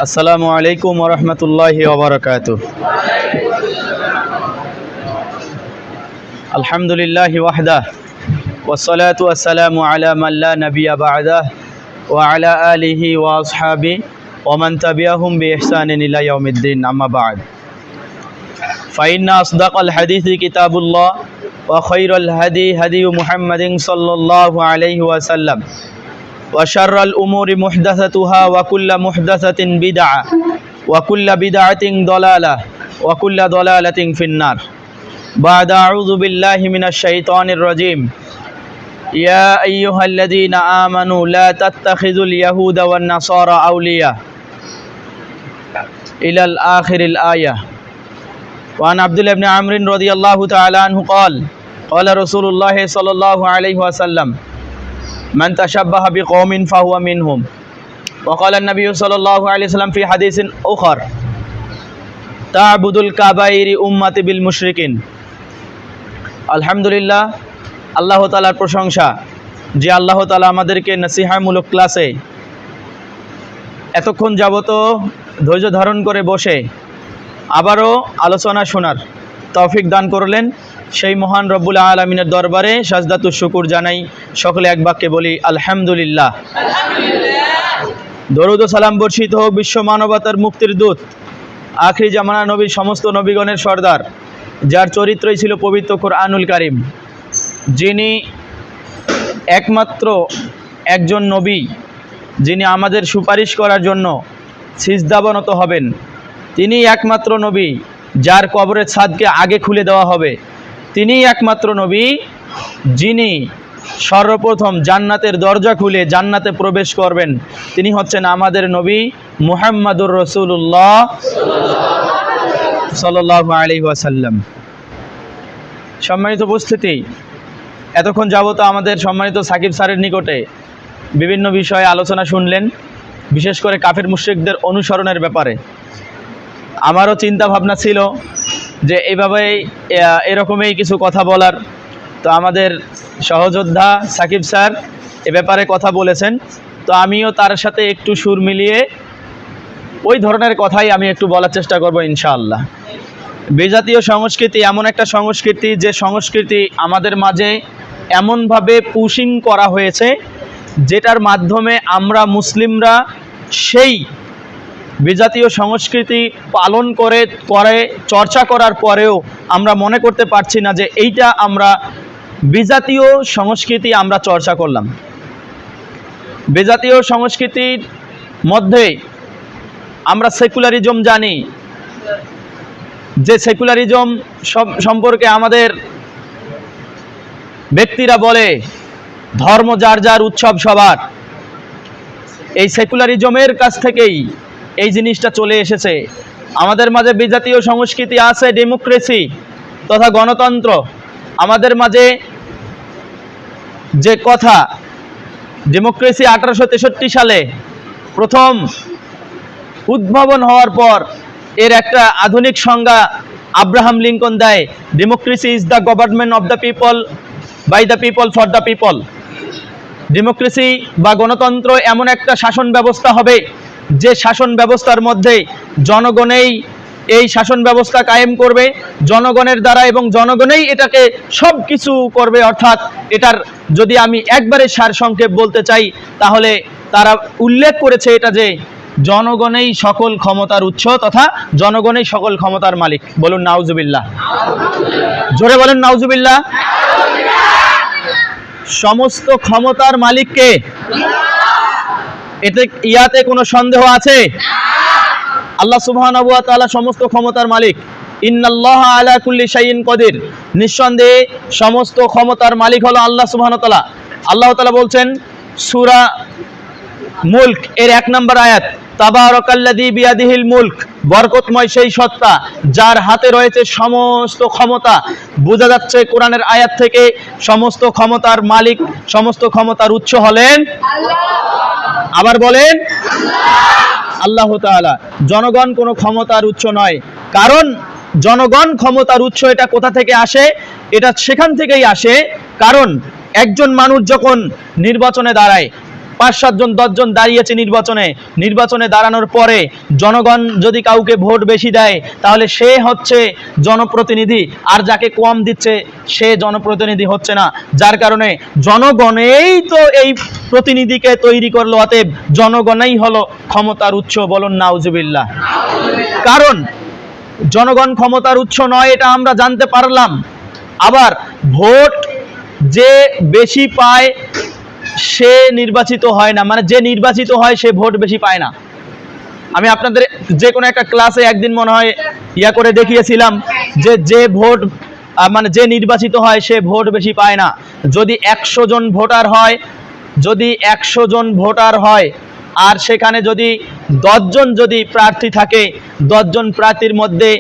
আসসালামু আলাইকুম ওয়া রাহমাতুল্লাহি ওয়া বারাকাতুহু। আলহামদুলিল্লাহি ওয়াহদাহু ওয়াসসালাতু ওয়াসসালামু আলা মান লা নাবিয়্যা বা'দাহু ওয়া আলা আলিহি ওয়া আসহাবিহি ওয়া মান তাবি'আহুম বিইহসানিন ইলা ইয়াউমিদ্দিন, আম্মা বা'দ। ফাইন্না আসদাকাল হাদিসি কিতাবুল্লাহ ওয়া খায়রাল হাদি হাদিয়ু মুহাম্মাদিন সাল্লাল্লাহু আলাইহি ওয়া সাল্লাম ওয়া শাররাল উমুরি মুহদাসাতুহা ওয়া কুল্লু মুহদাসাতিন বিদআহ ওয়া কুল্লু বিদআতিন দালালাহ ওয়া কুল্লু দালালাতিন ফিন্নার। বা'দা আউযু বিল্লাহি মিনাশ শাইতানির রাজীম। ইয়া আইয়ুহাল্লাযীনা আমানু লা তাত্তাখিযুল ইয়াহুদা ওয়ান নাসারা আউলিয়া ইলাল আখিরিল আয়াহ। ওয়া আন আব্দুল্লাহ ইবনে আমর রাদিয়াল্লাহু তাআলা আনহু ক্বাল ক্বালা রাসূলুল্লাহ সাল্লাল্লাহু আলাইহি ওয়াসাল্লাম মান তাশাব্বাহা বিকওমিন ফাহুয়া মিনহুম। ওয়া ক্বালা an-নাবিয়্যু সাল্লাল্লাহু আলাইহি ওয়াসাল্লাম ফি হাদিসিন উখর তা'বুদুল কাবাইরি উম্মতি বিল মুশরিকিন। আলহামদুলিল্লাহ, আল্লাহ তাআলার প্রশংসা যে আল্লাহ তাআলা আমাদেরকে নসিহামূলক ক্লাসে এতক্ষণ যাবত ধৈর্য ধারণ করে বসে আবারও আলোচনা শোনার তৌফিক দান করলেন। সেই মহান রব্বুল আলামিনের দরবারে সাজদাতুশ শুকুর জানাই। সকলে এক বাক্যে বলি আলহামদুলিল্লাহ। দরুদ ও সালাম বর্ষিত হোক বিশ্ব মানবতার মুক্তির দূত আখিরি জামানা নবীর সমস্ত নবীগণের সর্দার, যার চরিত্রই ছিল পবিত্র কোরআনুল কারীম, যিনি একমাত্র একজন নবী যিনি আমাদের সুপারিশ করার জন্য সিজদাবনত হবেন। তিনি একমাত্র নবী যার কবরের ছাদকে আগে খুলে দেওয়া হবে। তিনি একমাত্র নবী যিনি সর্বপ্রথম জান্নাতের দরজা খুলে জান্নাতে প্রবেশ করবেন। তিনি হচ্ছেন আমাদের নবী মুহাম্মাদুর রাসূলুল্লাহ সাল্লাল্লাহু আলাইহি ওয়াসাল্লাম। সম্মানিত উপস্থিতি, এতক্ষণ যাবত আমাদের সম্মানিত সাকিব স্যারের নিকটে বিভিন্ন বিষয়ে আলোচনা শুনলেন, বিশেষ করে কাফের মুশরিকদের অনুসরণের ব্যাপারে। আমারও চিন্তা ভাবনা ছিল যে এইভাবেই এরকমই কিছু কথা বলার। তো আমাদের সহযোদ্ধা সাকিব স্যার এ ব্যাপারে কথা বলেছেন, তো আমিও তার সাথে একটু সুর মিলিয়ে ওই ধরনের কথাই আমি একটু বলার চেষ্টা করব ইনশাআল্লাহ। বিজাতীয় সংস্কৃতি এমন একটা সংস্কৃতি যে সংস্কৃতি আমাদের মাঝে এমনভাবে পুশিং করা হয়েছে যেটার মাধ্যমে আমরা মুসলিমরা সেই বিজাতীয় সংস্কৃতি পালন করে চর্চা করার পরেও আমরা মনে করতে পারছি না যে এইটা আমরা বিজাতীয় সংস্কৃতি আমরা চর্চা করলাম। বিজাতীয় সংস্কৃতির মধ্যে আমরা সেকুলারিজম জানি, যে সেকুলারিজম সম্পর্কে আমাদের ব্যক্তিরা বলে ধর্ম যার যার উৎসব সবার। এই সেকুলারিজমের কাছ থেকেই এই জিনিসটা চলে এসেছে। আমাদের মাঝে বিজাতীয় সংস্কৃতি আছে ডেমোক্রেসি তথা গণতন্ত্র। আমাদের মাঝে যে কথা ডেমোক্রেসি 1863 সালে প্রথম উদ্ভাবন হওয়ার পর এর একটা আধুনিক সংজ্ঞা আব্রাহাম লিঙ্কন দেয়। Democracy is the government of the people by the people for the people. Democracy বা গণতন্ত্র এমন একটা শাসন ব্যবস্থা হবে যে শাসন ব্যবস্থার মধ্যে জনগণেই এই শাসন ব্যবস্থা কায়েম করবে, জনগণের দ্বারা, এবং জনগণেই এটাকে সব কিছু করবে। অর্থাৎ এটার যদি আমি একবারে সারসংক্ষেপ বলতে চাই তাহলে তারা উল্লেখ করেছে এটা যে জনগণেই সকল ক্ষমতার উৎস তথা জনগণেই সকল ক্ষমতার মালিক। বলুন নাউজুবিল্লাহ, জোরে বলুন নাউজুবিল্লাহ। সমস্ত ক্ষমতার মালিককে, এতে ইয়াতে কোনো সন্দেহ আছে? আল্লাহ সুবহানাহু ওয়া তাআলা সমস্ত ক্ষমতার মালিক। ইন্নাল্লাহা আলা কুল্লি শাইইন কাদির। নিঃসন্দেহে সমস্ত ক্ষমতার মালিক হলো আল্লাহ সুবহানাহু ওয়া তাআলা। আল্লাহ তাআলা বলছেন সূরা মুলক এর 1 নম্বর আয়াত, তাবারাকাল্লাযী বিয়াদিহিল মুলক। বরকতময় সেই সত্তা যার হাতে রয়েছে সমস্ত ক্ষমতা। বোঝা যাচ্ছে কোরআনের আয়াত থেকে সমস্ত ক্ষমতার মালিক, সমস্ত ক্ষমতার উৎস হলেন আল্লাহ। আবার বলেন আল্লাহ তাআলা। জনগণ কোনো ক্ষমতার উৎস নয়, কারণ জনগণ ক্ষমতার উৎস এটা কোথা থেকে আসে? এটা সেখান থেকেই আসে কারণ একজন মানুষ যখন নির্বাচনে দাঁড়ায় 5-7 জন 10 জন দাঁড়িয়েছে নির্বাচনে দাঁড়ানোর পরে জনগণ যদি কাউকে ভোট বেশি দেয় তাহলে সে হচ্ছে জনপ্রতিনিধি, আর যাকে কম দিচ্ছে সে জনপ্রতিনিধি হচ্ছে না। যার কারণে জনগণেই তো এই প্রতিনিধিকে তৈরি করলো, অতএব জনগণই হলো ক্ষমতার উৎস। বলুন নাউজুবিল্লাহ। কারণ জনগণ ক্ষমতার উৎস নয়, এটা আমরা জানতে পারলাম। আবার ভোট যে বেশি পায় সে নির্বাচিত হয় না, মানে যে নির্বাচিত হয় সে ভোট বেশি পায় না। আমি আপনাদের যে কোনো একটা ক্লাসে একদিন মনে হয় করে দেখিয়েছিলাম যে ভোট মানে যে নির্বাচিত হয় সে ভোট বেশি পায় না। যদি 100 জন ভোটার হয় আর সেখানে যদি 10 জন যদি প্রার্থী থাকে, 10 জন প্রার্থীর মধ্যে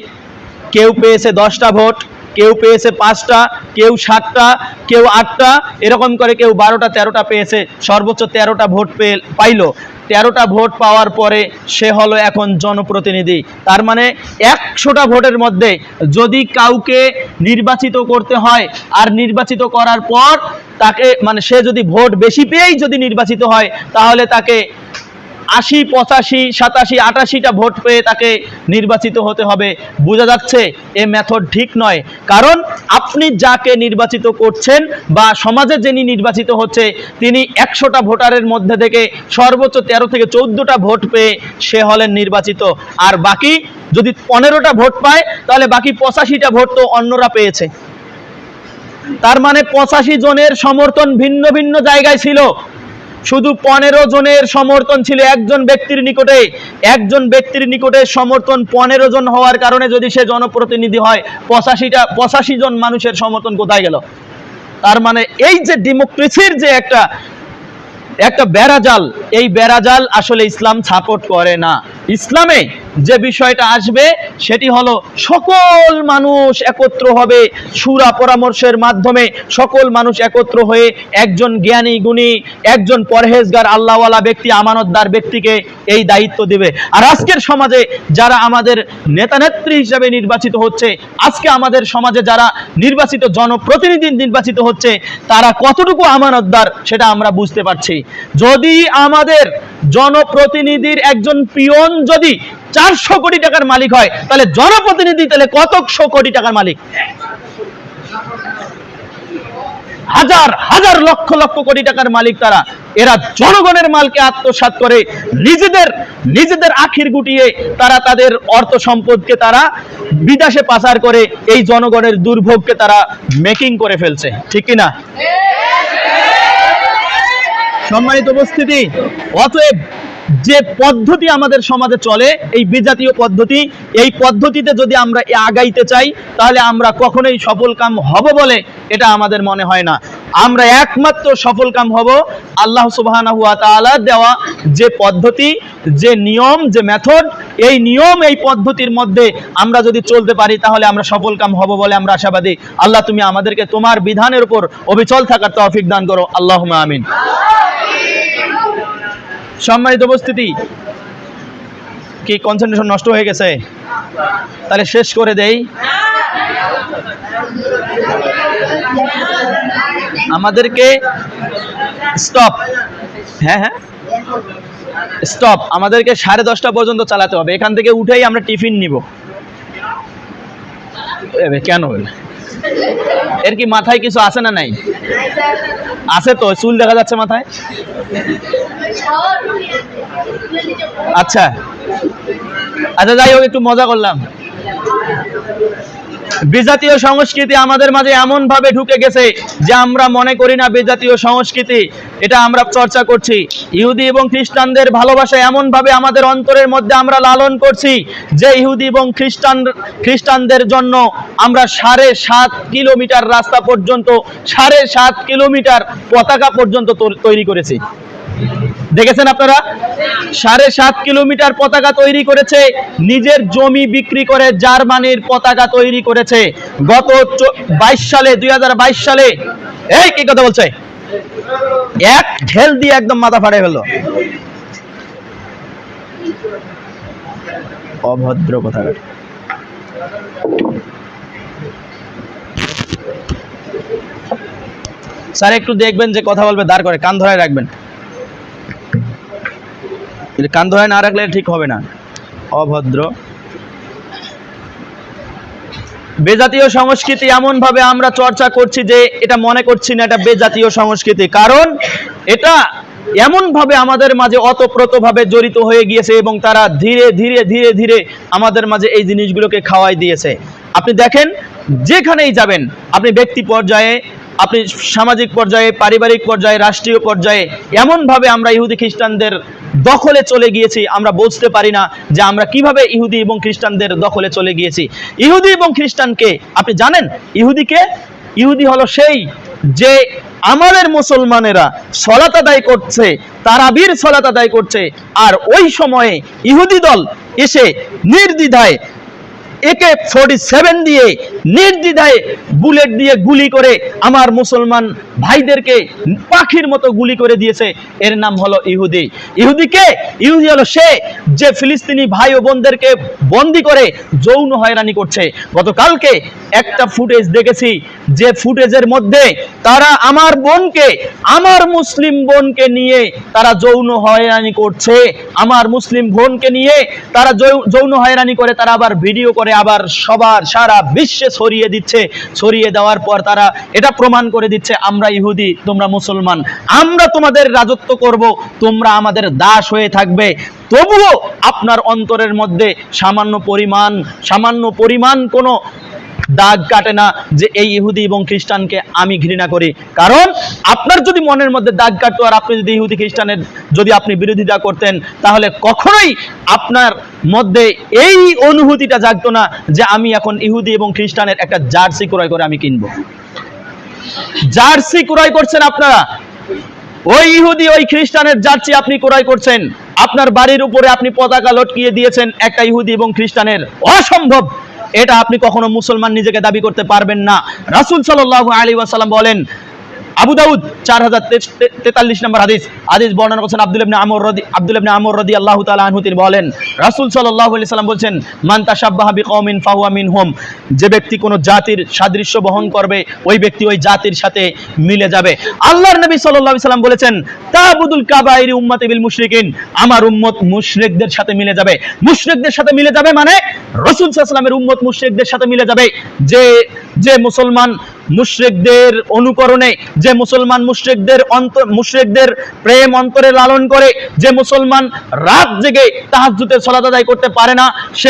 কেউ পেয়েছে 10টা ভোট, কেউ পেয়েছে 5টা, কেউ 7টা, কেউ 8টা, এরকম করে কেউ 12টা 13টা পেয়েছে, সর্বোচ্চ 13টা ভোট পাইলো। 13টা ভোট পাওয়ার পরে সে হলো এখন জনপ্রতিনিধি। তার মানে 100টা ভোটের মধ্যে যদি কাউকে নির্বাচিত করতে হয় আর নির্বাচিত করার পর তাকে মানে সে যদি ভোট বেশি পেয়েই যদি নির্বাচিত হয় তাহলে তাকে 80, 85, 87, 88টা ভোট পেয়ে তাকে নির্বাচিত হতে হবে। বোঝা যাচ্ছে এ মেথড ঠিক নয়। কারণ আপনি যাকে নির্বাচিত করছেন বা সমাজে যিনি নির্বাচিত হচ্ছে তিনি 100টা ভোটারের মধ্যে থেকে সর্বোচ্চ 13 থেকে 14টা ভোট পেয়ে সে হলেন নির্বাচিত। আর বাকি যদি 15টা ভোট পায় তাহলে বাকি 85টা ভোট তো অন্যরা পেয়েছে। তার মানে 85 জনের সমর্থন ভিন্ন ভিন্ন জায়গায় ছিল, শুধু 15 জনের সমর্থন ছিল একজন ব্যক্তির নিকটে সমর্থন 15 জন হওয়ার কারণে যদি সে জনপ্রতিনিধি হয়, 85 জন মানুষের সমর্থন কোথায় গেল? তার মানে এই যে ডেমোক্রেসির যে একটা বেড়াজাল, এই বেড়াজাল আসলে ইসলাম সাপোর্ট করে না। ইসলামে যে বিষয়টা আসবে সেটি হলো সকল মানুষ একত্র হবে, শুরা পরামর্শের মাধ্যমে সকল মানুষ একত্র হয়ে একজন জ্ঞানী গুণী, একজন পরহেজগার আল্লাহওয়ালা ব্যক্তি, আমানতদার ব্যক্তিকে এই দায়িত্ব দেবে। আর আজকের সমাজে যারা আমাদের নেতা নেত্রী হিসেবে নির্বাচিত হচ্ছে, আজকে আমাদের সমাজে যারা নির্বাচিত জনপ্রতিনিধি নির্বাচিত হচ্ছে, তারা কতটুকু আমানতদার সেটা আমরা বুঝতে পারছি। যদি আমাদের জনপ্রতিনিধির একজন পিয়ন যদি 400 কোটি টাকার মালিক হয়, তাহলে জনপ্রতিনিধি তাহলে কতশো কোটি টাকার মালিক? হাজার হাজার লক্ষ লক্ষ কোটি টাকার মালিক তারা। এরা জনগণের মালকে আত্মসাৎ করে নিজেদের আখির গুটিয়ে তারা তাদের অর্থ সম্পদকে তারা বিদেশে পাচার করে এই জনগণের দুর্ভোগকে তারা মেকিং করে ফেলছে, ঠিক কিনা? সম্মানিত উপস্থিতি, অতএব যে পদ্ধতি আমাদের সমাজে চলে এই বিজাতীয় পদ্ধতি, এই পদ্ধতিতে যদি আমরা আগাইতে চাই তাহলে আমরা কখনোই সফলকাম হব বলে এটা আমাদের মনে হয় না। আমরা একমাত্র সফলকাম হব আল্লাহ সুবহানাহু ওয়া তাআলা দেওয়া যে পদ্ধতি, যে নিয়ম, যে মেথড, এই নিয়ম এই পদ্ধতির মধ্যে আমরা যদি চলতে পারি তাহলে আমরা সফলকাম হব বলে আমরা আশাবাদী। আল্লাহ তুমি আমাদেরকে তোমার বিধানের উপর অবিচল থাকার তৌফিক দান করো, আল্লাহুম্মা আমিন। সম্মানিত উপস্থিতি, কি কনসেন্ট্রেশন নষ্ট হয়ে গেছে? তাহলে শেষ করে দেই। আমাদেরকে স্টপ, হ্যাঁ স্টপ, আমাদেরকে 10:30টা পর্যন্ত চালাতে হবে। এখান থেকে উঠেই আমরা টিফিন নিব। কেন এর কি মাথায় কিছু আছে না নাই? আছে তো, চুল দেখা যাচ্ছে মাথায়। আচ্ছা যাই হোক, একটু মজা করলাম। বিজাতীয় সংস্কৃতি আমাদের মাঝে এমন ভাবে ঢুকে গেছে যে আমরা মনে করি না বিজাতীয় সংস্কৃতি, এটা আমরা চর্চা করছি। ইহুদি এবং খ্রিস্টানদের ভালোবাসা এমন ভাবে আমাদের অন্তরের মধ্যে আমরা লালন করছি যে ইহুদি এবং খ্রিস্টানদের জন্য আমরা 7.5 কিলোমিটার রাস্তা পর্যন্ত, 7.5 কিলোমিটার পতাকা পর্যন্ত তৈরি করেছি। দেখেছেন আপনারা? 7.5 কিলোমিটার পতাকা তৈরি করেছে, নিজের জমি বিক্রি করে জার্মানির পতাকা তৈরি করেছে। গত 2022 সালে এই কি কথা বলছে, এক ঢেল দিয়ে একদম মাথা ফাড়ে ফেললো। অভদ্র কথা। স্যার একটু দেখবেন যে কথা বলবে দাঁড় করে, কান ধরে রাখবেন। কান ধরে না রাখলে ঠিক হবে না। অভদ্র। বেজাতীয় সংস্কৃতি এমনভাবে আমরা চর্চা করছি যে এটা মনে করছি না এটা বেজাতীয় সংস্কৃতি, কারণ এটা এমনভাবে আমাদের মাঝে অতপ্রতভাবে জড়িত হয়ে গিয়েছে এবং তারা ধীরে ধীরে ধীরে ধীরে আমাদের মাঝে এই জিনিসগুলোকে খাওয়াই দিয়েছে। আপনি দেখেন, যেখানেই যাবেন, আপনি ব্যক্তি পর্যায়ে, আপনি সামাজিক পর্যায়ে, পারিবারিক পর্যায়ে, রাষ্ট্রীয় পর্যায়ে, এমনভাবে আমরা ইহুদি খ্রিস্টানদের দখলে চলে গিয়েছি, আমরা বুঝতে পারি না যে আমরা কিভাবে ইহুদি এবং খ্রিস্টানদের দখলে চলে গিয়েছি। ইহুদি এবং খ্রিস্টানকে আপনি জানেন, ইহুদি হলো সেই যে আমাদের মুসলমানেরা সলাত আদায় করছে, তারাবির সলাত আদায় করছে, আর ওই সময়ে ইহুদি দল এসে নির্দ্বিধায় AK-47 দিয়ে নির্দ্বিধায় বুলেট দিয়ে গুলি করে আমার মুসলমান ভাইদেরকে পাখির মতো গুলি করে দিয়েছে। এর নাম হলো ইহুদি। ইহুদি হলো সে যে ফিলিস্তিনি ভাই ও বোনদেরকে বন্দি করে যৌন হয়রানি করছে। গতকালকে একটা ফুটেজ দেখেছি, যে ফুটেজের মধ্যে তারা আমার বোনকে, আমার মুসলিম বোনকে নিয়ে তারা যৌন হয়রানি করছে। আমার মুসলিম বোনকে নিয়ে তারা যৌন হয়রানি করে, তারা আবার ভিডিও করে আবার সবার সারা বিশ্বে ছড়িয়ে দিচ্ছে। ছড়িয়ে দেওয়ার পর তারা এটা প্রমাণ করে দিচ্ছে, আমরা ইহুদি, তোমরা মুসলমান, আমরা তোমাদের রাজত্ব করব, তোমরা আমাদের দাস হয়ে থাকবে। তবুও আপনার অন্তরের মধ্যে সামান্য পরিমাণ কোনো দাগ কাটে না যে এই ইহুদি এবং খ্রিস্টানকে আমি ঘৃণা করি। কারণ আপনার যদি মনের মধ্যে দাগ কাটতো আর আপনি যদি ইহুদি খ্রিস্টানের যদি আপনি বিরোধিতা করতেন, তাহলে কখনোই আপনার মধ্যে এই অনুভূতিটা জাগতো না যে আমি এখন ইহুদি এবং খ্রিস্টানের একটা জার্সি ক্রয় করে আমি কিনবো। জার্সি ক্রয় করছেন আপনারা, ওই ইহুদি ওই খ্রিস্টানের জার্সি আপনি ক্রয় করছেন, আপনার বাড়ির উপরে আপনি পতাকা লটকিয়ে দিয়েছেন একটা ইহুদি এবং খ্রিস্টানের। অসম্ভব, এটা আপনি কখনো মুসলমান নিজেকে দাবি করতে পারবেন না। রাসূল সাল্লাল্লাহু আলাইহি ওয়াসাল্লাম বলেন, আবু দাউদ 4043 নম্বর হাদিস বর্ণনা করেছেন আব্দুল্লাহ ইবনে আমর রাদিয়াল্লাহু তাআলা আনহু, তিনি বলেন রাসূল সাল্লাল্লাহু আলাইহি সাল্লাম বলেন, মান তাশাব্বাহা বিকওমিন ফাহুয়া মিনহুম, যে ব্যক্তি কোন জাতির সাদৃশ্য বহন করবে ওই ব্যক্তি ওই জাতির সাথে মিলে যাবে। আল্লাহর নবী সাল্লাল্লাহু আলাইহি সাল্লাম বলেছেন, তাবুদুল কাবাইরি উম্মতি বিল মুশরিকিন, আমার উম্মত মুশরিকদের সাথে মিলে যাবে। মুশরিকদের সাথে মিলে যাবে মানে রাসূল সাল্লাল্লাহু আলাইহি সাল্লামের উম্মত মুশরিকদের সাথে মিলে যাবে। যে মুসলমান মুশরিকদের অনুকরণে, যে মুসলমান মুশরিকদের প্রেম অন্তরে লালন করে, যে মুসলমান রাত জেগে তাহাজ্জুদের সালাত আদায় করতে পারে না, সে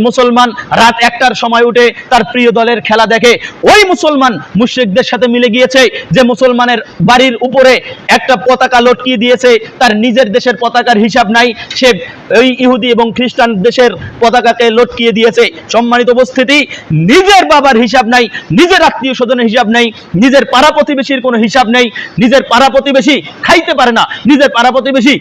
মুসলমান রাত 1টার সময় উঠে তার প্রিয় দলের খেলা দেখে, ওই মুসলমান মুশরিকদের সাথে মিলে গিয়েছে। যে মুসলমানের বাড়ির উপরে একটা পতাকা লটকিয়ে দিয়েছে, তার নিজের দেশের পতাকার হিসাব নাই, সে ওই ইহুদি এবং খ্রিস্টান দেশের পতাকাকে লটকিয়ে দিয়েছে। সম্মানিত উপস্থিতি, নিজের বাবার হিসাব নাই, নিজের আত্মীয় স্বজনের হিসাব নেই, নিজের পাড়া প্রতিবেশীর কোনো হিসাব নেই, নিজের পাড়া প্রতিবেশী খাইতে পারে না, নিজের পাড়া প্রতিবেশী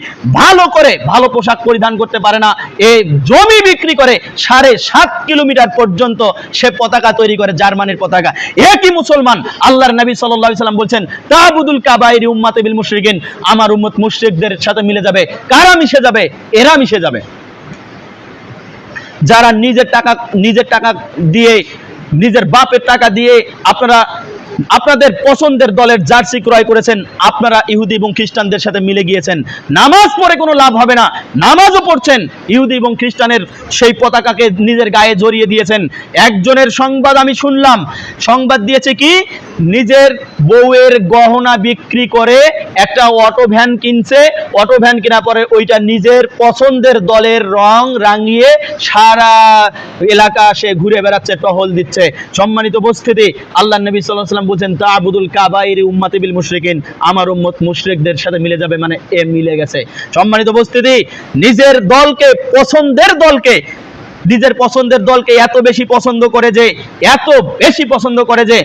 ভালো পোশাক পরিধান করতে পারে না, এই জমি বিক্রি করে 7.5 কিলোমিটার পর্যন্ত সে পতাকা তৈরি করে, জার্মানির পতাকা। একই মুসলমান আল্লাহর নবী সাল্লাল্লাহু আলাইহি সাল্লাম বলছেন, তাবুদুল কাবাইরি উম্মতি বিল মুশরিকিন, আমার উম্মত মুশরিকদের সাথে মিলে যাবে। কারা মিশে যাবে? এরা মিশে যাবে যারা নিজের টাকা দিয়ে, নিজের বাপের টাকা দিয়ে আপনাদের পছন্দের দলের জার্সি ক্রয় করেছেন, আপনারা ইহুদি এবং খ্রিস্টানদের সাথে মিলে গিয়েছেন। নামাজ পড়ে কোনো লাভ হবে না, নামাজও পড়ছেন, ইহুদি এবং খ্রিস্টানের সেই পতাকাকে নিজের গায়ে জড়িয়ে দিয়েছেন। একজনের সংবাদ আমি শুনলাম, সংবাদ দিয়েছে কি, নিজের বউয়ের গহনা বিক্রি করে একটা অটো ভ্যান কিনছে, অটো ভ্যান কেনার পরে ওইটা নিজের পছন্দের দলের রং রাঙিয়ে সারা এলাকা সে ঘুরে বেড়াচ্ছে, টহল দিচ্ছে। সম্মানিত উপস্থিতি, আল্লাহর নবী সাল্লাল্লাহু আলাইহি ওয়াসাল্লাম বলেন, তাবুদুল কাবাইরি উম্মতি বিল মুশরিকিন, আমার উম্মত মুশরিকদের সাথে মিলে যাবে, মানে এ মিলে গেছে। সম্মানিত উপস্থিতি, নিজের দলকে এত বেশি পছন্দ করে যে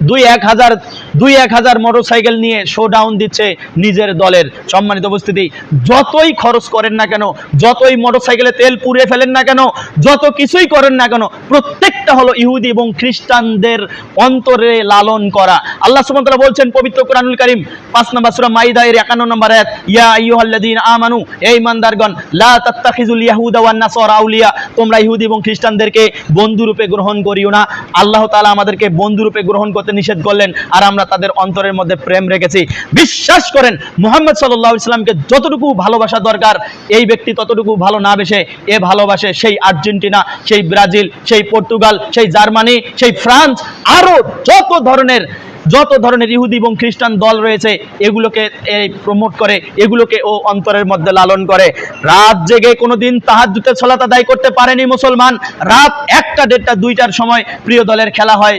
2-1 হাজার মোটরসাইকেল নিয়ে শোডাউন দিচ্ছে নিজের দলের। সম্মানিত উপস্থিতি, যতই খরচ করেন না কেন, যতই মোটরসাইকেলে তেল পুড়িয়ে ফেলেন না কেন, যত কিছুই করেন না কেন, প্রত্যেকটা হলো ইহুদি এবং খ্রিস্টানদের অন্তরে লালন করা। আল্লাহ সুবহানাহু ওয়া তাআলা বলছেন পবিত্র কোরআনুল কারীম 5 নম্বর সূরা মাইদা এর 51 নম্বর আয়াত, ইয়া আইয়ুহাল্লাযীনা আমানু, হে ঈমানদারগণ, লা তাত্তাখিজুল ইয়াহুদা ওয়ান নাসারা আউলিয়া, তোমরা ইহুদি এবং খ্রিস্টানদেরকে বন্ধুরূপে গ্রহণ করিও না। আল্লাহ তাআলা আমাদেরকে বন্ধুরূপে গ্রহণ করতে নিষেধ করলেন, আর আমরা তাদের অন্তরের মধ্যে প্রেম রেখেছি। বিশ্বাস করেন, মুহাম্মদ সাল্লাল্লাহু আলাইহি সাল্লামকে যতটুকু ভালোবাসা দরকার এই ব্যক্তি ততটুকু ভালো না বেসে এ ভালোবাসে সেই আর্জেন্টিনা, সেই ব্রাজিল, সেই পর্তুগাল, সেই জার্মানি, সেই ফ্রান্স, আরো যত ধরনের ইহুদি এবং খ্রিস্টান দল রয়েছে এগুলোকে প্রমোট করে, এগুলোকে ও অন্তরের মধ্যে লালন করে। রাত জেগে কোনোদিন তাহাজ্জুদের সালাত আদায় করতে পারেনি মুসলমান। রাত 1টা, 1:30, 2টার সময় প্রিয় দলের খেলা হয়,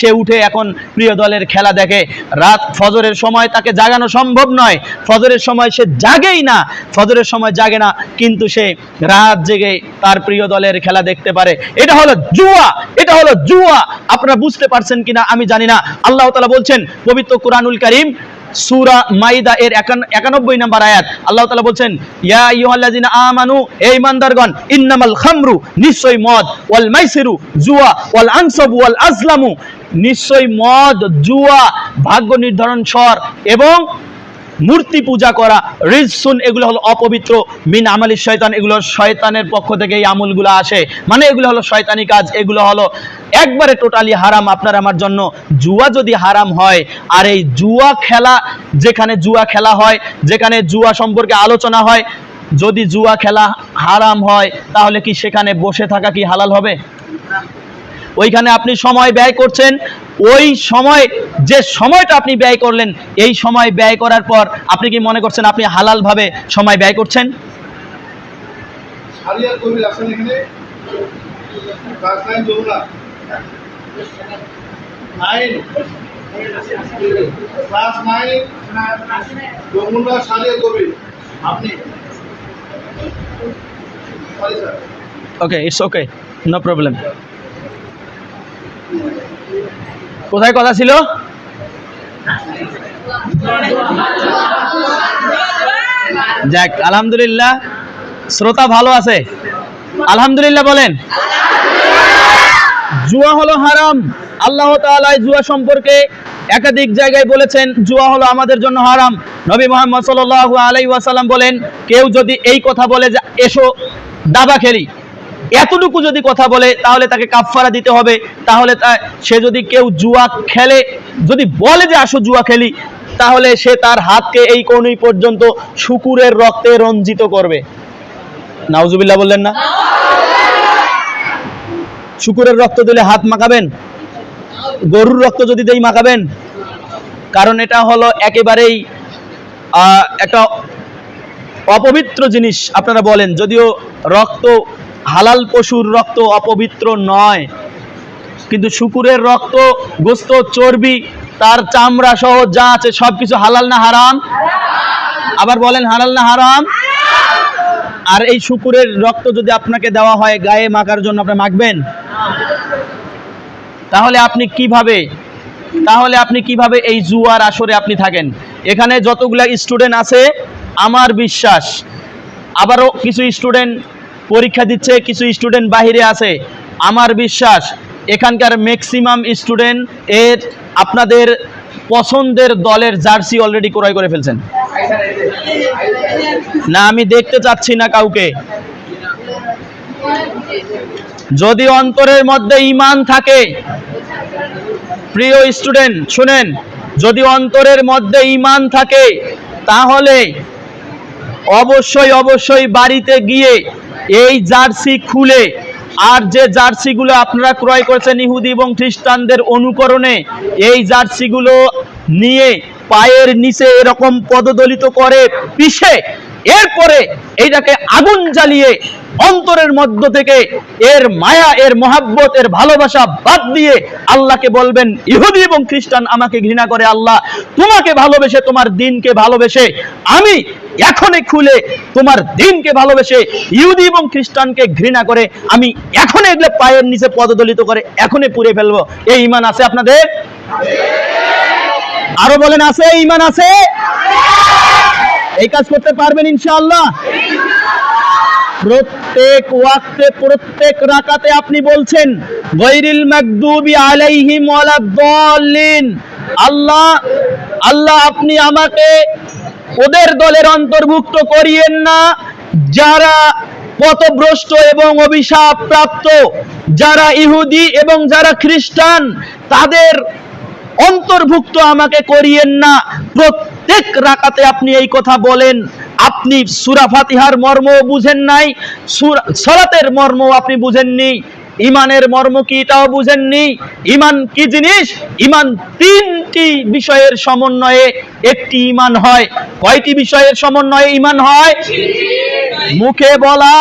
সে উঠে এখন প্রিয় দলের খেলা দেখে। রাত ফজরের সময় তাকে জাগানো সম্ভব নয়, ফজরের সময় সে জাগেই না, ফজরের সময় জাগে না, কিন্তু সে রাত জেগে তার প্রিয় দলের খেলা দেখতে পারে। এটা হলো জুয়া, এটা হলো জুয়া। আপনারা বুঝতে পারছেন কিনা আমি জানি না। আল্লাহ তাআলা বলছেন পবিত্র কুরআনুল কারীম সূরা মাইদা এর 91 নম্বর আয়াত, আল্লাহ তাআলা বলছেন, ইয়া আইয়ুহাল্লাযিনা আমানু, হে ঈমানদারগণ, ইন্নামাল খামরু, নিশ্চয় মদ, ওয়াল মাইসিরু, জুয়া, ওয়াল আনসাবু ওয়াল আজলামু, নিশ্চয় মদ, জুয়া, ভাগ্য নির্ধারণ স্বর এবং মূর্তি পূজা করা, রিজসুন, এগুলো হলো অপবিত্র, মিন আমালিশ শয়তান, এগুলো শয়তানের পক্ষ থেকে এই আমলগুলো আসে, মানে এগুলো হলো শয়তানি কাজ, এগুলো হলো একবারে টোটালি হারাম আপনার আমার জন্য। জুয়া যদি হারাম হয়, আর এই জুয়া খেলা, যেখানে জুয়া খেলা হয়, যেখানে জুয়া সম্পর্কে আলোচনা হয়, যদি জুয়া খেলা হারাম হয় তাহলে কি সেখানে বসে থাকা কি হালাল হবে? ওইখানে আপনি সময় ব্যয় করছেন, ওই সময় যে সময়টা আপনি ব্যয় করলেন, এই সময় ব্যয় করার পর আপনি কি মনে করছেন আপনি হালাল ভাবে সময় ব্যয় করছেন? ওকে, ইটস ওকে, নো প্রবলেম। কোথায় কথা ছিল? যাক, আলহামদুলিল্লাহ, শ্রোতা ভালো আছে, আলহামদুলিল্লাহ বলেন। জুয়া হলো হারাম। আল্লাহ তাআলা জুয়া সম্পর্কে একাধিক জায়গায় বলেছেন জুয়া হলো আমাদের জন্য হারাম। নবী মুহাম্মদ সাল্লাল্লাহু আলাইহি ওয়াসাল্লাম বলেন, কেউ যদি এই কথা বলে যে এসো দাবা খেলি, এতটুকু যদি কথা বলে তাহলে তাকে কাফফারা দিতে হবে। তাহলে সে যদি কেউ জুয়া খেলে, যদি বলে যে আসো জুয়া খেলি, তাহলে সে তার হাতকে এই কনুই পর্যন্ত শূকরের রক্তে রঞ্জিত করবে। নাউজুবিল্লাহ বললেন না? শূকরের রক্ত দিলে হাত মাখাবেন? গরুর রক্ত যদি দেই মাখাবেন? কারণ এটা হলো একেবারেই একটা অপবিত্র জিনিস। আপনারা বলেন, যদিও রক্ত, হালাল পশুর রক্ত অপবিত্র নয়, কিন্তু শূকরের রক্ত, গোশত, চর্বি, তার চামড়া সহ যা আছে সবকিছু হালাল না হারাম? আবার বলেন, হালাল না হারাম? আর এই শূকরের রক্ত যদি আপনাকে দেওয়া হয় গায়ে মাখার জন্য, আপনি মাখবেন? তাহলে আপনি কিভাবে এই জুয়ার আসরে আপনি থাকেন? এখানে যতগুলা স্টুডেন্ট আছে, আমার বিশ্বাস আবারও কিছু স্টুডেন্ট পরীক্ষা দিচ্ছে, কিছু স্টুডেন্ট বাহিরে আছে, আমার বিশ্বাস এখানকার ম্যাক্সিমাম স্টুডেন্ট এর আপনাদের পছন্দের দলের জার্সি অলরেডি ক্রয় করে ফেলছেন। না, আমি দেখতে চাচ্ছি না কাউকে। যদি অন্তরের মধ্যে ঈমান থাকে, প্রিয় স্টুডেন্ট শুনেন, যদি অন্তরের মধ্যে ঈমান থাকে তাহলে অবশ্যই বাড়িতে গিয়ে এই জার্সি খুলে, আর যে জার্সিগুলো আপনারা ক্রয় করেছেন ইহুদি এবং খ্রিস্টানদের অনুকরণে, এই জার্সিগুলো নিয়ে পায়ের নিচে এরকম পদদলিত করে পিষে, এরপরে এইটাকে আগুন জ্বালিয়ে অন্তরের মধ্য থেকে এর মায়া, এর মহাব্বত, এর ভালোবাসা বাদ দিয়ে আল্লাহকে বলবেন, ইহুদি এবং খ্রিস্টান আমাকে ঘৃণা করে, আল্লাহ তোমাকে ভালোবেসে, তোমার দ্বীনকে ভালোবেসে আমি এখনই খুলে তোমার দ্বীনকে ভালোবেসে ইহুদি এবং খ্রিস্টানকে ঘৃণা করে আমি এখন এগুলো পায়ের নিচে পদদলিত করে এখনই পুড়ে ফেলবো। এই ঈমান আছে আপনাদের? আরো বলেন, আছে? ঈমান আছে? এই কাজ করতে পারবেন ইনশাআল্লাহ? প্রত্যেক ওয়াক্তে, প্রত্যেক রাকাতে আপনি বলছেন গায়রিল মাগদুবি আলাইহিম ওয়ালাদ-দাল্লিন, আল্লাহ আপনি আমাকে ওদের দলের অন্তর্ভুক্ত করিয়েন না যারা পথভ্রষ্ট এবং অভিশাপ প্রাপ্ত যারা ইহুদি এবং যারা খ্রিস্টান, তাদের অন্তর্ভুক্ত আমাকে করিয়েন না। প্রত্যেক রাকাতে আপনি এই কথা বলেন। আপনি সূরা ফাতিহার মর্ম বুঝেন নাই, সালাতের মর্ম আপনি বুঝেননি, ইমানের মর্ম কি এটাও বুঝেননি। ইমান কি জিনিস? ইমান তিনটি বিষয়ের সমন্বয়ে একটি ইমান হয়। কয়টি বিষয়ের সমন্বয়ে ইমান হয়? মুখে বলা,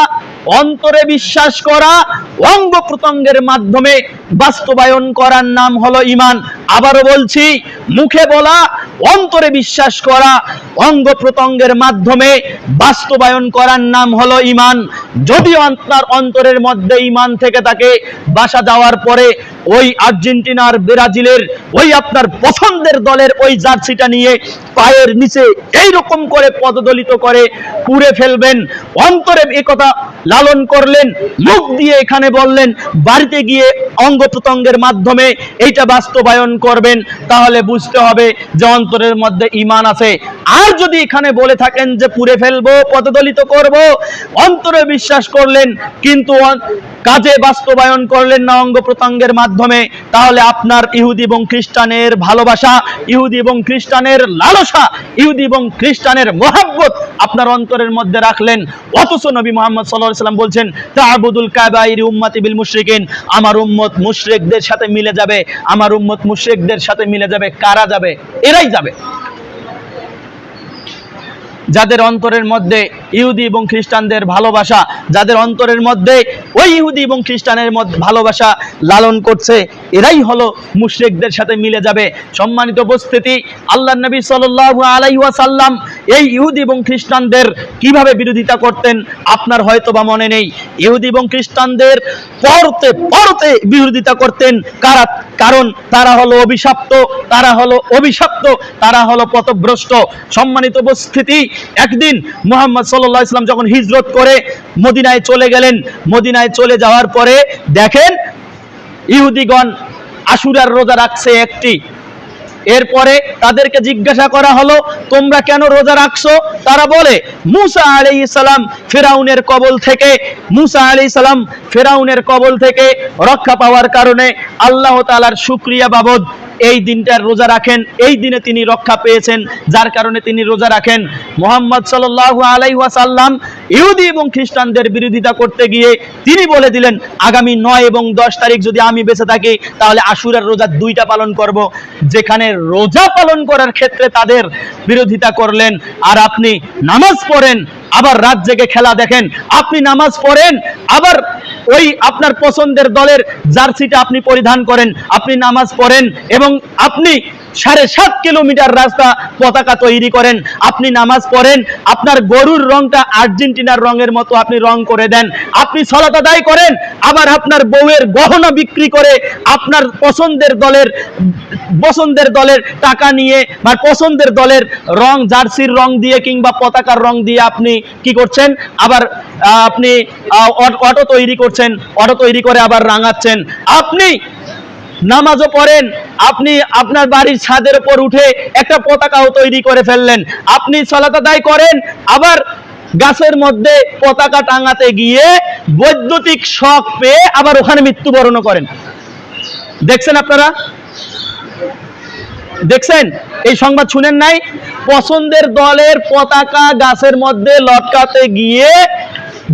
অন্তরে বিশ্বাস করা, অঙ্গ প্রত্যঙ্গের মাধ্যমে বাস্তবায়ন করার নাম হলো ইমান। আবারও বলছি, মুখে বলা, অন্তরে বিশ্বাস করা, অঙ্গ প্রত্যঙ্গের মাধ্যমে বাস্তবায়ন করার নাম হলো ইমান। যদি আপনার অন্তরের মধ্যে ইমান থেকে থাকে, বাসা যাওয়ার পরে ওই আর্জেন্টিনার, ব্রাজিলের, ওই আপনার পছন্দের দলের ওই জার্সিটা নিয়ে পায়ের নিচে এইরকম করে পদদলিত করে পুড়ে ফেলবেন। অন্তরে এ কথা লালন করলেন, মুখ দিয়ে এখানে বললেন, বাড়িতে গিয়ে অঙ্গ প্রত্যঙ্গের মাধ্যমে এইটা বাস্তবায়ন করবেন। তাহলে বুঝতে হবে যে অন্তরের মধ্যে ঈমান আছে। আর যদি এখানে বলে থাকেন যে পুড়ে ফেলবো, পদদলিত করব, অন্তরে বিশ্বাস করলেন কিন্তু কাজে বাস্তবায়ন করলেন না অঙ্গ প্রত্যঙ্গের মাধ্যমে, তাহলে আপনার ইহুদি এবং খ্রিস্টানের ভালোবাসা, ইহুদি এবং খ্রিস্টানের লালসা, ইহুদি এবং খ্রিস্টানের মহাব্বত আপনার অন্তরের মধ্যে রাখলেন। অথচ নবী মুহাম্মদ সাল্লাল্লাহু আলাইহি ওয়াসাল্লাম বলছেন, তা'বুদুল কাবাইরি উম্মতি বিল মুশরিকিন, আমার উম্মত মুশরিকদের সাথে মিলে যাবে। আমার উম্মত মুশরিকদের সাথে মিলে যাবে। কারা যাবে? এরাই যাবে যাদের অন্তরের মধ্যে ইহুদি এবং খ্রিস্টানদের ভালোবাসা, যাদের অন্তরের মধ্যে ওই ইহুদি এবং খ্রিস্টানের মধ্যে ভালোবাসা লালন করছে, এরাই হলো মুশরিকদের সাথে মিলে যাবে। সম্মানিত উপস্থিতি, আল্লাহর নবী সাল্লাল্লাহু আলাইহি ওয়াসাল্লাম এই ইহুদি এবং খ্রিস্টানদের কিভাবে বিরোধিতা করতেন আপনার হয়তো বা মনে নেই। ইহুদি এবং খ্রিস্টানদের পরতে বিরোধিতা করতেন। কারণ তারা হলো অভিশপ্ত, তারা হলো অভিশপ্ত, তারা হলো পথভ্রষ্ট। সম্মানিত উপস্থিতি, একদিন মুহাম্মদ সাল্লাল্লাহু আলাইহি ওয়াসাল্লাম যখন হিজরত করে মদিনায় চলে গেলেন, মদিনায় চলে যাওয়ার পরে দেখেন ইহুদিগণ আশুরার রোজা রাখছে একটি। এরপরে তাদেরকে জিজ্ঞাসা করা হলো, তোমরা কেন রোজা রাখছো? তারা বলে, মুসা আলাইহিস সালাম ফিরাউনের কবল থেকে, মুসা আলাইহিস সালাম ফিরাউনের কবল থেকে রক্ষা পাওয়ার কারণে আল্লাহ তাআলার শুকরিয়া বাবদ এই দিনটার রোজা রাখেন। এই দিনে তিনি রক্ষা পেয়েছেন, যার কারণে তিনি রোজা রাখেন। মুহাম্মদ সাল্লাল্লাহু আলাইহি ওয়াসাল্লাম ইহুদি এবং খ্রিস্টানদের বিরোধিতা করতে গিয়ে তিনি বলে দিলেন, আগামী 9 এবং 10 তারিখ যদি আমি বেঁচে থাকি, তাহলে আশুরার রোজা 2টা পালন করব। যেখানে রোজা পালন করার ক্ষেত্রে তাদের বিরোধিতা করলেন, আর আপনি নামাজ পড়েন, আবার রাত জেগে খেলা দেখেন। আপনি নামাজ পড়েন, আবার ওই আপনার পছন্দের দলের জার্সিটা আপনি পরিধান করেন। আপনি নামাজ পড়েন এবং আপনি 7.5 কিলোমিটার রাস্তা পতাকা তৈরি করেন। আপনি নামাজ পড়েন, আপনার গরুর রংটা আর্জেন্টিনার রঙের মতো আপনি রং করে দেন। আপনি সালাত আদায় করেন, আবার আপনার বউয়ের গহনা বিক্রি করে আপনার পছন্দের দলের টাকা নিয়ে বা পছন্দের দলের রং, জার্সির রং দিয়ে কিংবা পতাকার রং দিয়ে আপনি কি করছেন? আবার আপনি অটো তৈরি করছেন, অটো তৈরি করে আবার রাঙাচ্ছেন। আপনি নামাজও পড়েন, আপনি আপনার বাড়ির ছাদের উপর উঠে একটা পতাকাও তৈরি করে ফেললেন। আপনি সালাত আদায় করেন, আবার গাছের মধ্যে পতাকা টাঙাতে গিয়ে বৈদ্যুতিক শক পেয়ে আবার ওখানে মৃত্যুবরণ করেন। দেখছেন আপনারা? দেখছেন? এই সংবাদ শুনেন নাই? পছন্দের দলের পতাকা গাছের মধ্যে লটকাতে গিয়ে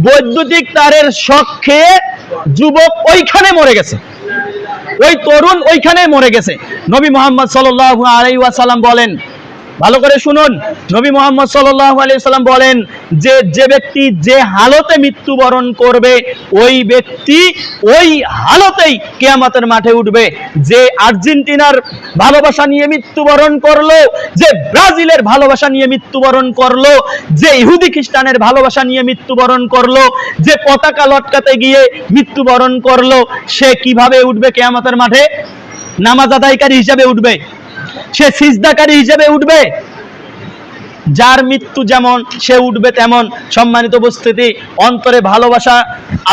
বৈদ্যুতিক তারের শক খেয়ে যুবক ওইখানে মরে গেছে, ওই তরুণ ওইখানে মরে গেছে। নবী মুহাম্মদ সাল্লাল্লাহু আলাইহি ওয়াসাল্লাম বলেন, ভালো করে শুনুন, নবী মুহাম্মদ সাল্লাল্লাহু আলাইহি ওয়াসাল্লাম বলেন যে ব্যক্তি যে হালতে মৃত্যুবরণ করবে, ওই ব্যক্তি ওই হালতেই কিয়ামতের মাঠে উঠবে। যে আর্জেন্টিনার ভালোবাসা নিয়ে মৃত্যুবরণ করলো, যে ব্রাজিলের ভালোবাসা নিয়ে মৃত্যুবরণ করলো, যে ইহুদি খ্রিস্টানের ভালোবাসা নিয়ে মৃত্যুবরণ করলো, যে পতাকা লটকাতে গিয়ে মৃত্যুবরণ করলো, সে কিভাবে উঠবে কিয়ামতের মাঠে? নামাজ আদায়কারী হিসাবে উঠবে, সে সিজদাকারী হিসেবে উঠবে। যার মৃত্যু যেমন সে উঠবে তেমন। সম্মানিত উপস্থিতি, অন্তরে ভালোবাসা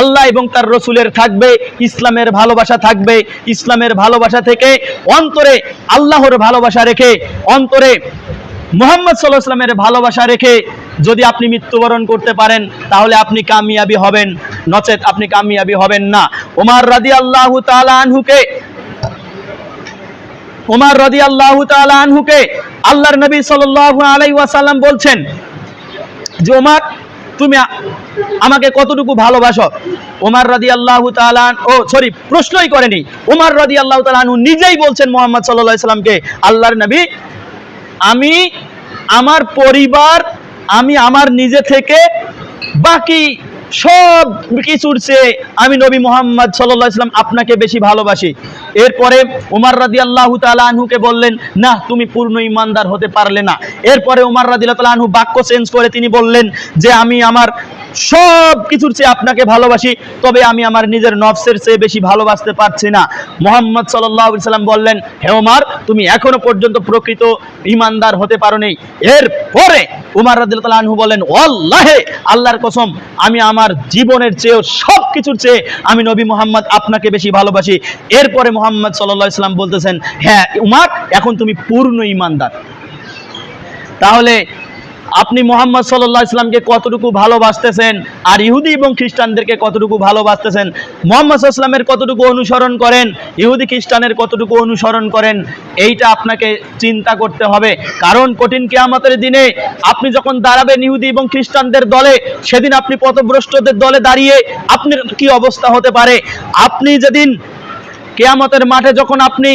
আল্লাহ এবং তার রসুলের থাকবে, ইসলামের ভালোবাসা থাকবে। ইসলামের ভালোবাসা থেকে অন্তরে আল্লাহর ভালোবাসা রেখে, অন্তরে মুহাম্মদ সাল্লাল্লাহু আলাইহি ওয়াসাল্লামের ভালোবাসা রেখে যদি আপনি মৃত্যুবরণ করতে পারেন তাহলে আপনি কামিয়াবি হবেন, নচেত আপনি কামিয়াবি হবেন না। ওমর রাদিয়াল্লাহু তাআলা আনহুকে আল্লাহর নবী সাল্লাল্লাহু আলাইহি ওয়াসাল্লাম বলছেন যে ওমর তুমি আমাকে কতটুকু ভালোবাসো? ওমর রাদিয়াল্লাহু তাআলা প্রশ্নই করেনি, ওমর রাদিয়াল্লাহু তাআলা আনহু নিজেই বলছেন মুহাম্মদ সাল্লাল্লাহু আলাইহি সাল্লামকে, আল্লাহর নবী আমি আমার পরিবার, আমি আমার নিজে থেকে বাকি সব কিছুর চেয়ে আমি নবী মুহাম্মদ সাল্লাল্লাহু আলাইহি ওয়াসাল্লাম আপনাকে বেশি ভালোবাসি। এরপরে ওমর রাদিয়াল্লাহু তাআলা আনহুকে বললেন, না তুমি পূর্ণ ঈমানদার হতে পারলে না। এরপরে ওমর রাদিয়াল্লাহু তাআলা আনহু বাক্য চেঞ্জ করে তিনি বললেন যে আমি আমার সব কিছুর চেয়ে আপনাকে ভালোবাসি, তবে আমি আমার নিজের নফসের চেয়ে বেশি ভালোবাসতে পারছি না। মুহাম্মদ সাল্লাল্লাহু আলাইহি ওয়াসাল্লাম বললেন, হে ওমর তুমি এখনো পর্যন্ত প্রকৃত ঈমানদার হতে পারোনি। এরপরে ওমর রাদিয়াল্লাহু তাআলা আনহু বলেন, ওয়াল্লাহি আল্লাহর কসম আমি আমার জীবনের চেয়ে সব কিছুর চেয়ে আমি নবী মুহাম্মদ আপনাকে বেশি ভালোবাসি। এরপরে মুহাম্মদ সাল্লাল্লাহু আলাইহি ওয়াসাল্লাম বলতেছেন, হ্যাঁ ওমর এখন তুমি পূর্ণ ঈমানদার। তাহলে আপনি মুহাম্মদ সাল্লাল্লাহু আলাইহি ওয়াসাল্লামকে কতটুকু ভালোবাসতেছেন আর ইহুদি এবং খ্রিস্টানদেরকে কতটুকু ভালোবাসতেছেন? মুহাম্মদ সাল্লাল্লাহু আলাইহি ওয়াসাল্লামের কতটুকু অনুসরণ করেন, ইহুদি খ্রিস্টানের কতটুকু অনুসরণ করেন, এইটা আপনাকে চিন্তা করতে হবে। কারণ কঠিন কিয়ামতের দিনে আপনি যখন দাঁড়াবেন ইহুদি এবং খ্রিস্টানদের দলে, সেদিন আপনি পথভ্রষ্টদের দলে দাঁড়িয়ে আপনার কি অবস্থা হতে পারে? আপনি যেদিন কিয়ামতের মাঠে যখন আপনি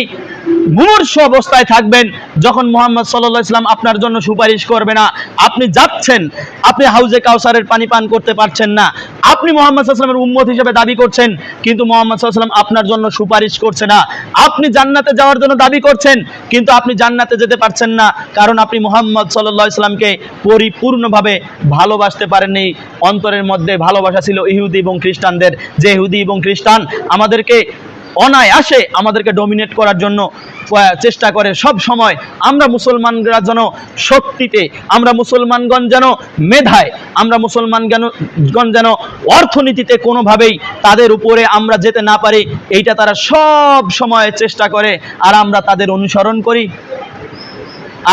মুমূর্ষ অবস্থায় থাকবেন, যখন মুহাম্মদ সাল্লাল্লাহু আলাইহি ওয়াসাল্লাম আপনার জন্য সুপারিশ করবে না, আপনি যাচ্ছেন, আপনি হাউজে কাউসারের পানি পান করতে পারছেন না, আপনি মুহাম্মদ সাল্লাল্লাহু আলাইহি ওয়াসাল্লামের উম্মত হিসেবে দাবি করছেন, কিন্তু মুহাম্মদ সাল্লাল্লাহু আলাইহি ওয়াসাল্লাম আপনার জন্য সুপারিশ করছে না। আপনি জান্নাতে যাওয়ার জন্য দাবি করছেন, কিন্তু আপনি জান্নাতে যেতে পারছেন না, কারণ আপনি মুহাম্মদ সাল্লাল্লাহু আলাইহি ওয়াসাল্লামকে পরিপূর্ণভাবে ভালোবাসতে পারেননি। অন্তরের মধ্যে ভালোবাসা ছিল ইহুদি এবং খ্রিস্টানদের, যে ইহুদি এবং খ্রিস্টান আমাদেরকে অনায়াসে আমাদেরকে ডমিনেট করার জন্য চেষ্টা করে সব সময়। আমরা মুসলমানরা যেন শক্তিতে, আমরা মুসলমানগণ যেন মেধায়, আমরা মুসলমানগণ যেন অর্থনীতিতে কোনোভাবেই তাদের উপরে আমরা যেতে না পারি, এইটা তারা সব সময় চেষ্টা করে, আর আমরা তাদের অনুসরণ করি।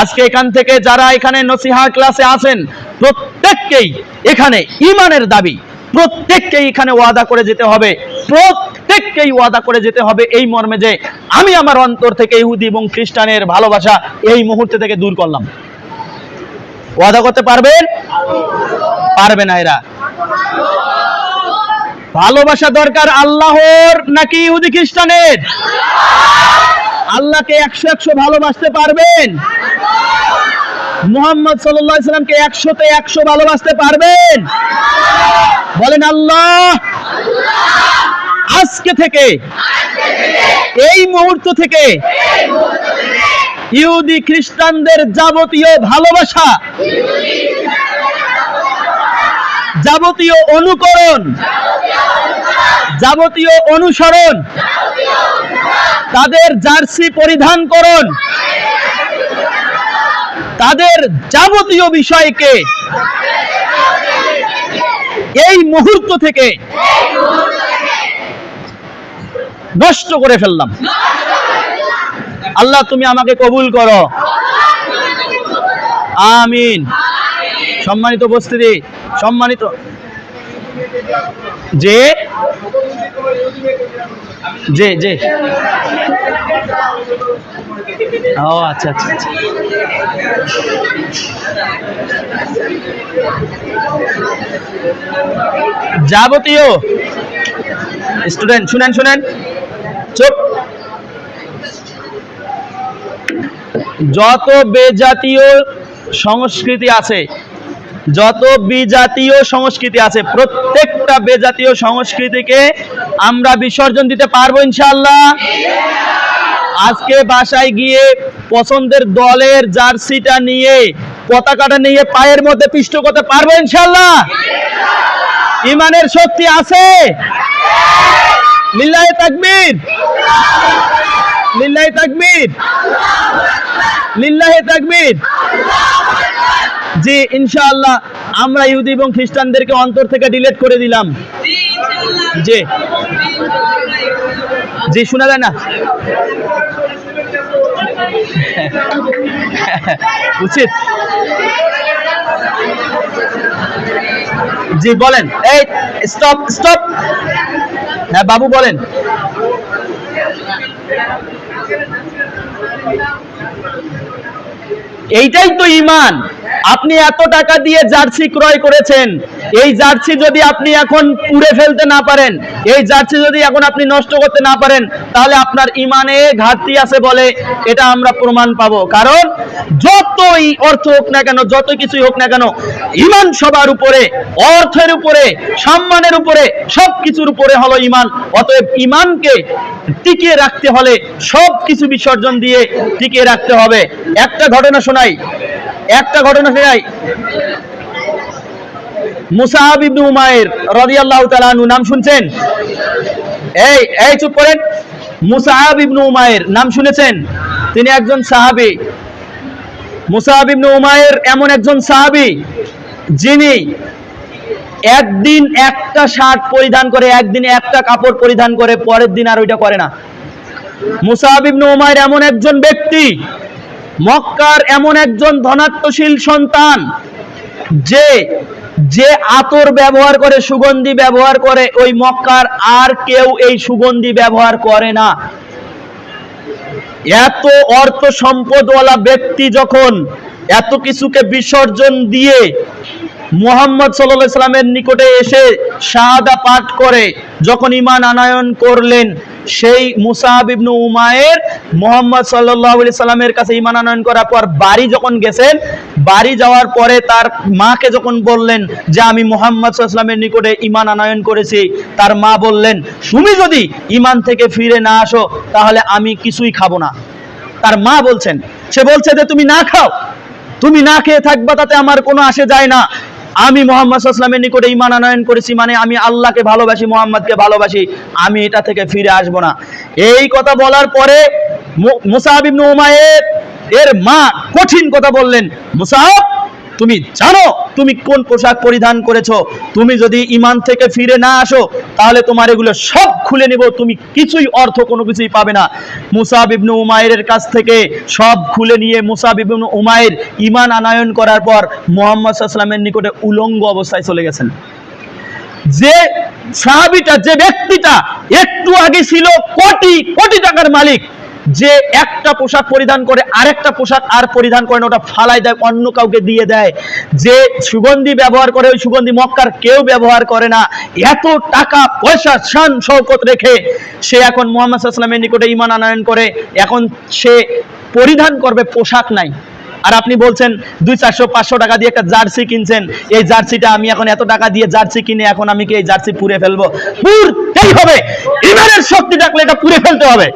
আজকে এখান থেকে যারা এখানে নসিহা ক্লাসে আসেন, প্রত্যেককেই এখানে ঈমানের দাবি, প্রত্যেককেই এখানে ওয়াদা করে যেতে হবে, প্রত্যেককেই ওয়াদা করে যেতে হবে এই মর্মে যে আমি আমার অন্তর থেকে ইহুদি এবং খ্রিস্টানের ভালোবাসা এই মুহূর্তে থেকে দূর করলাম। ওয়াদা করতে পারবেন? পারবে না এরা। ভালোবাসা দরকার আল্লাহর নাকি ইহুদি খ্রিস্টানের? আল্লাহকে 100 ভালোবাসতে পারবেন? মুহাম্মদ সাল্লাল্লাহু আলাইহি ওয়াসাল্লামকে 100-তে 100 ভালোবাসতে পারবেন? বলেন আল্লাহ। আজকে থেকে, এই মুহূর্ত থেকে ইহুদি খ্রিস্টানদের যাবতীয় ভালোবাসা, যাবতীয় অনুকরণ, যাবতীয় অনুসরণ, তাদের জার্সি পরিধান করুন, তাদের যাবতীয় বিষয়কে এই মুহূর্ত থেকে নষ্ট করে ফেললাম। আল্লাহ তুমি আমাকে কবুল করো, আমিন। সম্মানিত উপস্থিতি, সম্মানিত যে যে যে ও আচ্ছা আচ্ছা আচ্ছা, যাবতীয় স্টুডেন্ট শুনেন শুনেন, চুপ। যত বেজাতীয় সংস্কৃতি আছে, যত বিজাতীয় সংস্কৃতি আছে, প্রত্যেকটা বেজাতীয় সংস্কৃতিকে আমরা বিসর্জন দিতে পারবো ইনশাআল্লাহ। আজকে বাসায় গিয়ে পছন্দের দলের জার্সিটা নিয়ে, পতাকাটা নিয়ে পায়ের মধ্যে পিষ্ট করতে পারবো ইনশাআল্লাহ। ঈমানের শক্তি আছে? লিল্লাহি তাকবীর, লিল্লাহি তাকবীর, লিল্লাহি তাকবীর। জি ইনশাআল্লাহ আমরা ইহুদি এবং খ্রিস্টানদেরকে অন্তর থেকে ডিলিট করে দিলাম। জি জি, শোনা যায় না? উচিত জি বলেন, এই স্টপ স্টপ। হ্যাঁ বাবু বলেন। এইটাই তো ঈমান। আপনি এত টাকা দিয়ে জার্সি ক্রয় করেছেন, এই জার্সি যদি আপনি এখন পুড়ে ফেলতে না পারেন, এই জার্সি যদি এখন আপনি নষ্ট করতে না পারেন, তাহলে আপনার ঈমানে ঘাটতি আছে বলে এটা আমরা প্রমাণ পাবো। কারণ যতই অর্থ হোক না কেন, যত কিছুই হোক না কেন, ঈমান সবার উপরে, অর্থের উপরে, সম্মানের উপরে, সবকিছুর উপরে হলো ঈমান। অতএব ঈমানকে টিকিয়ে রাখতে হলে সব কিছু বিসর্জন দিয়ে টিকিয়ে রাখতে হবে। একটা ঘটনা শোনাই। মুসআব ইবনে উমাইর রাদিয়াল্লাহু তাআলা আনহু, নাম শুনছেন? এই চুপ করেন। মুসআব ইবনে উমাইর নাম শুনেছেন? তিনি একজন সাহাবী। মুসআব ইবনে উমাইর এমন একজন সাহাবী যিনি একদিন একটা শার্ট পরিধান করে, একদিন একটা কাপড় পরিধান করে, পরের দিন আর ওইটা করে না। মুসআব ইবনে উমাইর এমন একজন ব্যক্তি, মক্কার এমন একজন ধনাত্মশীল সন্তান, যে আতর ব্যবহার করে, সুগন্ধি ব্যবহার করে, ওই মক্কার আর কেউ এই সুগন্ধি ব্যবহার করে না। এত অর্থ সম্পদওয়ালা ব্যক্তি যখন এত কিছুকে বিসর্জন দিয়ে মুহাম্মদ সাল্লাল্লাহু আলাইহি সাল্লামের নিকটে এসে শাহাদা পাঠ করে যখন ঈমান আনয়ন করলেন, সেই মুসআব ইবনে উমাইর মুহাম্মদ সাল্লাল্লাহু আলাইহি সাল্লামের কাছে ঈমান আনয়ন করার পর বাড়ি যখন গেছেন, বাড়ি যাওয়ার পরে তার মাকে যখন বললেন যে আমি মুহাম্মদ সাল্লাল্লাহু আলাইহি সাল্লামের নিকটে ঈমান আনয়ন করেছি, তার মা বললেন তুমি যদি ঈমান থেকে ফিরে না আসো তাহলে আমি কিছুই খাবো না। তার মা বলছেন, সে বলছে যে তুমি না খাও, তুমি না খেয়ে থাকবা, তাতে আমার কোনো আসে যায় না। আমি মুহাম্মদ সাল্লাল্লাহু আলাইহি সাল্লামের নিকটে ঈমান আনয়ন করেছি, মানে আমি আল্লাহকে ভালোবাসি, মুহাম্মদকে ভালোবাসি, আমি এটা থেকে ফিরে আসবো না। এই কথা বলার পরে মুসআব ইবনে উমাইর এর মা কঠিন কথা বললেন, মুসআব তুমি জানো তুমি কোন পোশাক পরিধান করেছো? তুমি যদি ঈমান থেকে ফিরে না আসো তাহলে তোমার এগুলো সব খুলে নিব, তুমি কিছুই অর্থ কোনো কিছুই পাবে না। মুসআব ইবনে উমাইরের কাছ থেকে সব খুলে নিয়ে মুসআব ইবনে উমাইর ঈমান আনয়ন করার পর মুহাম্মদ সাল্লাল্লাহু আলাইহি সাল্লামের নিকটে উলঙ্গ অবস্থায় চলে গেছেন। যে সাহাবীটা, যে ব্যক্তিটা একটু আগে ছিল কোটি কোটি টাকার মালিক, যে একটা পোশাক পরিধান করে আরেকটা পোশাক আর পরিধান করে না, ওটা ফালাই দেয়, অন্য কাউকে দিয়ে দেয়। যে সুগন্ধি ব্যবহার করে, ওই সুগন্ধি মক্কার কেউ ব্যবহার করে না। এত টাকা পয়সা শান শৌকত রেখে সে এখন মুহাম্মদ সাল্লাল্লাহু আলাইহি সাল্লামের নিকটে ঈমান আনয়ন করে, এখন সে পরিধান করবে পোশাক নাই। আর আপনি বলছেন 200-400-500 টাকা দিয়ে একটা জার্সি কিনছেন, এই জার্সিটা আমি এখন এত টাকা দিয়ে জার্সি কিনে এখন আমি কি এই জার্সি পুড়ে ফেলবো? পুড়তেই হবে। ঈমানের শক্তি থাকলে এটা পুড়ে ফেলতে হবে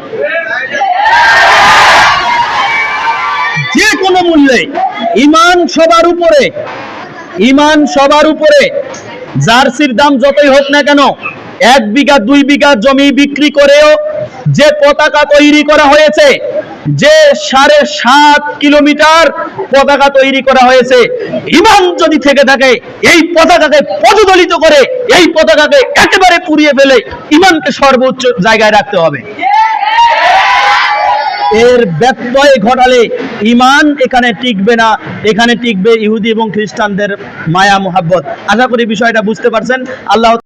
যে কোনো মূল্যে। ঈমান সবার উপরে, ঈমান সবার উপরে। জার্সির দাম যতই হোক না কেন, 1 বিঘা 2 বিঘা জমি বিক্রি করেও যে পতাকা তৈরি করা হয়েছে, যে 7.5 কিলোমিটার পতাকা তৈরি করা হয়েছে, ঈমান যদি থেকে থাকে এই পতাকাকে পদদলিত করে, এই পতাকাকে একেবারে পুড়িয়ে ফেলে ঈমানকে সর্বোচ্চ জায়গায় রাখতে হবে। এর ব্যত্যয় ঘটালে ঈমান এখানে টিকবে না, এখানে টিকবে ইহুদি এবং খ্রিস্টানদের মায়া মোহাব্বত। আশা করি বিষয়টা বুঝতে পারছেন। আল্লাহ